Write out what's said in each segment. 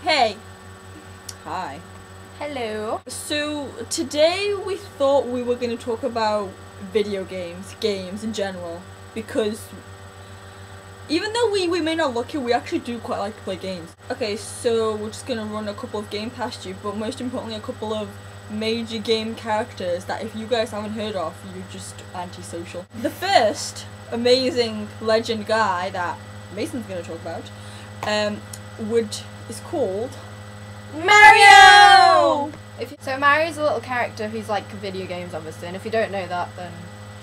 Hey. Hi. Hello. So today we thought we were going to talk about video games in general, because even though we may not look it, we actually do quite like to play games. Okay, so we're just going to run a couple of games past you, but most importantly a couple of major game characters that if you guys haven't heard of, you're just antisocial. The first amazing legend guy that Mason's going to talk about is called Mario! So Mario's a little character who's like video games obviously, and if you don't know that, then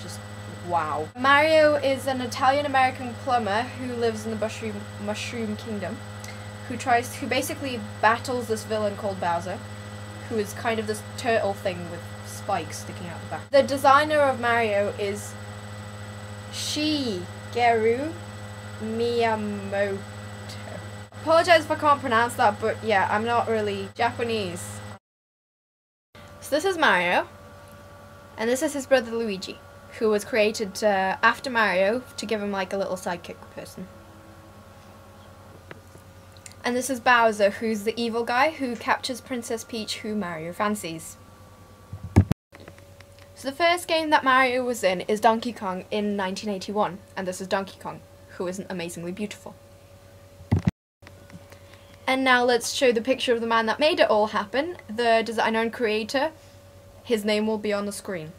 just wow. Mario is an Italian-American plumber who lives in the Mushroom Kingdom, who basically battles this villain called Bowser, who is kind of this turtle thing with spikes sticking out the back. The designer of Mario is Shigeru Miyamoto. Apologize if I can't pronounce that, but yeah, I'm not really Japanese. So this is Mario, and this is his brother Luigi, who was created after Mario to give him like a little sidekick person. And this is Bowser, who's the evil guy who captures Princess Peach, who Mario fancies. So the first game that Mario was in is Donkey Kong in 1981, and this is Donkey Kong, who isn't amazingly beautiful. And now let's show the picture of the man that made it all happen, the designer and creator. His name will be on the screen.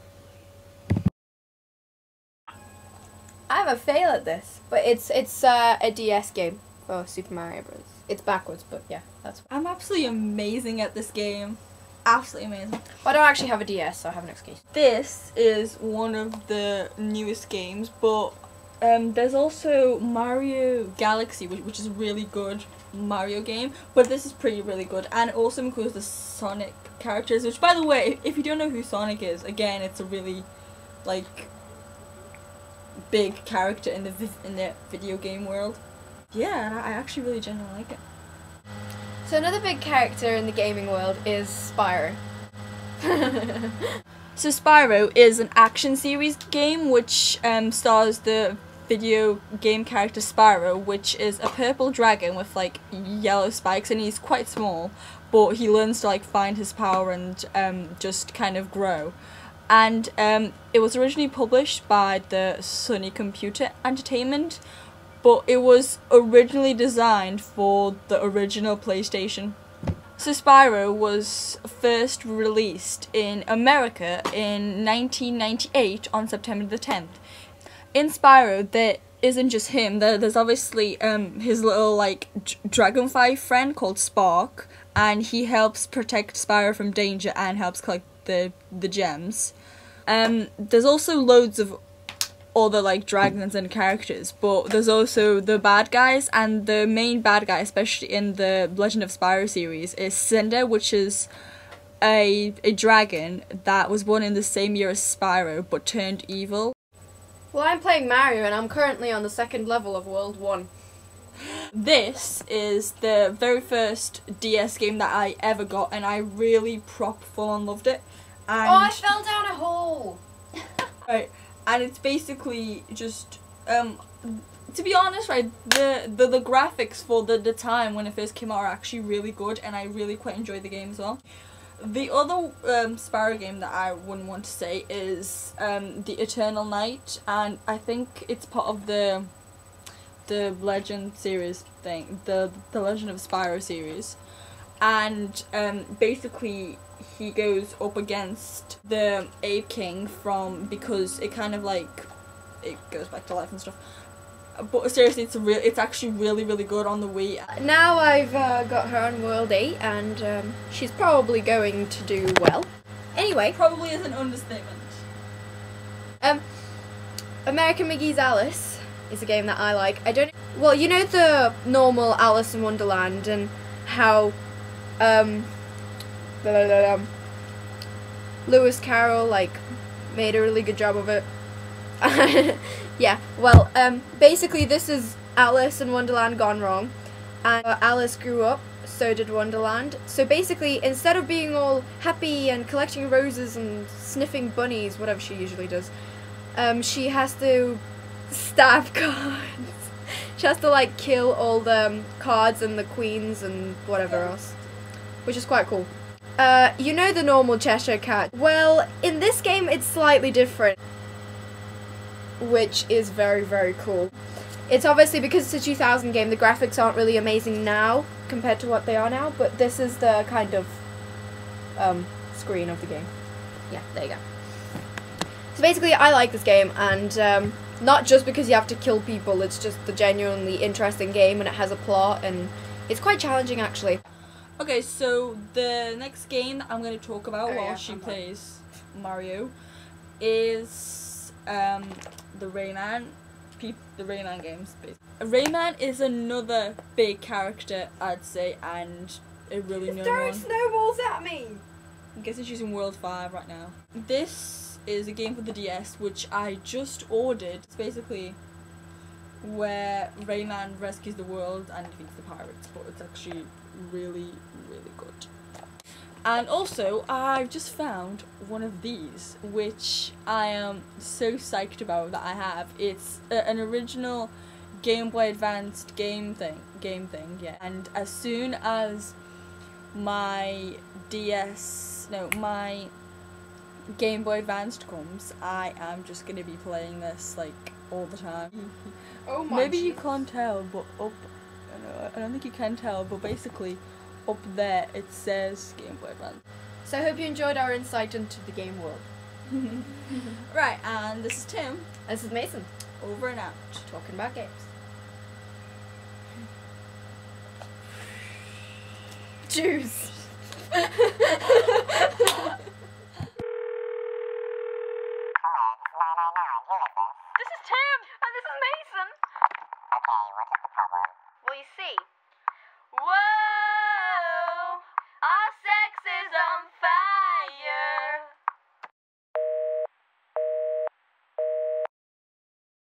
I'm a fail at this, but it's a DS game for Super Mario Bros. It's backwards, but yeah, that's fine. I'm absolutely amazing at this game. Absolutely amazing. Well, I don't actually have a DS, so I have an excuse. This is one of the newest games, but there's also Mario Galaxy, which is a really good Mario game, but this is really good, and it also includes the Sonic characters, which, by the way, if you don't know who Sonic is, again, it's a really like big character in the video game world. Yeah, and I actually really genuinely like it. So another big character in the gaming world is Spyro. So Spyro is an action series game which stars the video game character Spyro, which is a purple dragon with like yellow spikes, and he's quite small, but he learns to like find his power and just kind of grow. And it was originally published by the Sony Computer Entertainment, but it was originally designed for the original PlayStation. So Spyro was first released in America in 1998 on September the 10th. In Spyro, there isn't just him. There's obviously his little like dragonfly friend called Spark, and he helps protect Spyro from danger and helps collect the gems. There's also loads of other like dragons and characters, but there's also the bad guys, and the main bad guy, especially in the Legend of Spyro series, is Cinder, which is a dragon that was born in the same year as Spyro but turned evil. Well, I'm playing Mario and I'm currently on the 2nd level of World 1. This is the very first DS game that I ever got, and I really full on loved it. And oh, I fell down a hole! Right, and it's basically just, to be honest, right, the graphics for the time when it first came out are actually really good, and I really quite enjoyed the game as well. The other Spyro game that I wouldn't want to say is the Eternal Night, and I think it's part of the Legend series thing, the Legend of Spyro series, and basically he goes up against the Ape King because it kind of like it goes back to life and stuff. But seriously, it's actually really good on the Wii. Now I've got her on World 8, and she's probably going to do well. Anyway, probably is an understatement. American McGee's Alice is a game that I like. I don't. Well, you know the normal Alice in Wonderland and how Lewis Carroll like made a really good job of it. Yeah, well, basically this is Alice in Wonderland gone wrong, and Alice grew up, so did Wonderland. So basically, instead of being all happy and collecting roses and sniffing bunnies, whatever she usually does, she has to stab cards. She has to like kill all the cards and the queens and whatever else, which is quite cool. You know the normal Cheshire Cat. Well, in this game it's slightly different, which is very, very cool. It's obviously, because it's a 2000 game, the graphics aren't really amazing now compared to what they are now, but this is the kind of screen of the game. Yeah, there you go. So basically, I like this game, and not just because you have to kill people, it's just the genuinely interesting game, and it has a plot, and it's quite challenging, actually. Okay, so the next game I'm going to talk about while she I'm plays Mario is the Rayman games. Basically. Rayman is another big character, I'd say, and a really known one. Snowballs at me! I'm guessing she's in World 5 right now. This is a game for the DS, which I just ordered. It's basically where Rayman rescues the world and defeats the pirates, but it's actually really, really good. And also, I've just found one of these, which I am so psyched about that I have. It's an original Game Boy Advanced game thing, yeah. And as soon as my my Game Boy Advanced comes, I am just gonna be playing this like all the time. Oh my! Maybe you can't tell, but I don't think you can tell, but basically up there it says Game Boy Advance. So I hope you enjoyed our insight into the game world. Right, and this is Tim. This is Mason. Over and out. Talking about games. Juice. This is Tim! And this is Mason! Okay, what is the problem? Well, you see,